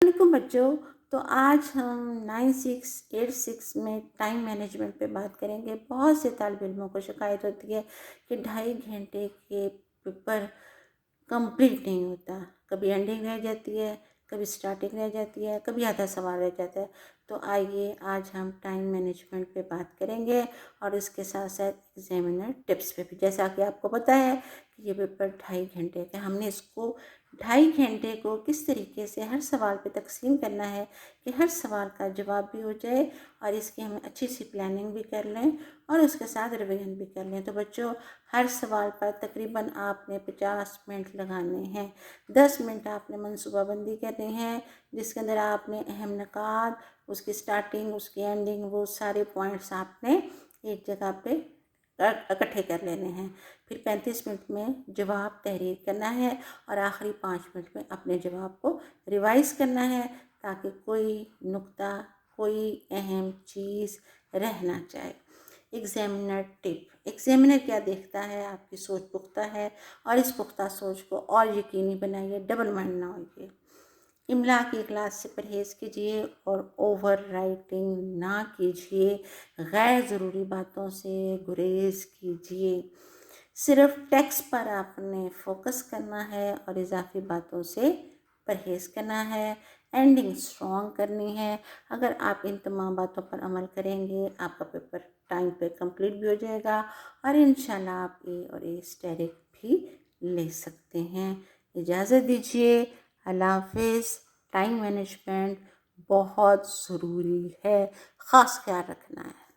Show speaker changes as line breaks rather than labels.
وعلیکم بچوں، تو آج ہم 9686 میں ٹائم مینجمنٹ پہ بات کریں گے۔ بہت سے طالب علموں کو شکایت ہوتی ہے کہ 2.5 گھنٹے کے پیپر کمپلیٹ نہیں ہوتا، کبھی اینڈنگ رہ جاتی ہے، کبھی سٹارٹنگ رہ جاتی ہے، کبھی آدھا سوال رہ جاتا ہے۔ تو آئیے آج ہم ٹائم مینجمنٹ پہ بات کریں گے اور اس کے ساتھ ساتھ ایگزامینر ٹپس پہ بھی۔ جیسا کہ آپ کو پتہ ہے کہ یہ پیپر 2.5 گھنٹے کا، ہم نے اس کو 2.5 گھنٹے کو کس طریقے سے ہر سوال پہ تقسیم کرنا ہے کہ ہر سوال کا جواب بھی ہو جائے اور اس کی ہم اچھی سی پلاننگ بھی کر لیں اور اس کے ساتھ ریویژن بھی کر لیں۔ تو بچوں، ہر سوال پر تقریباً آپ نے 50 منٹ لگانے ہیں۔ 10 منٹ آپ نے منصوبہ بندی کرنی ہے، جس کے اندر آپ نے اہم نکات، اس کی سٹارٹنگ، اس کی اینڈنگ، وہ سارے پوائنٹس آپ نے ایک جگہ پہ اکٹھے کر لینے ہیں۔ پھر 35 منٹ میں جواب تحریر کرنا ہے اور آخری 5 منٹ میں اپنے جواب کو ریوائز کرنا ہے تاکہ کوئی نقطہ، کوئی اہم چیز رہ نہ جائے۔ ایگزامینر ٹپ: ایگزامینر کیا دیکھتا ہے؟ آپ کی سوچ پختہ ہے اور اس پختہ سوچ کو اور یقینی بنائیے، ڈبل مائنڈ نہ ہوئیے۔ املا کی کلاس سے پرہیز کیجیے اور اوور رائٹنگ نہ کیجیے، غیر ضروری باتوں سے گریز کیجیے۔ صرف ٹیکسٹ پر آپ نے فوکس کرنا ہے اور اضافی باتوں سے پرہیز کرنا ہے۔ اینڈنگ اسٹرانگ کرنی ہے۔ اگر آپ ان تمام باتوں پر عمل کریں گے، آپ کا پیپر ٹائم پہ کمپلیٹ بھی ہو جائے گا اور انشاءاللہ آپ اے اور اے اسٹیرک بھی لے سکتے ہیں۔ اجازت دیجیے، اللہ حافظ۔ ٹائم مینجمنٹ بہت ضروری ہے، خاص خیال رکھنا ہے۔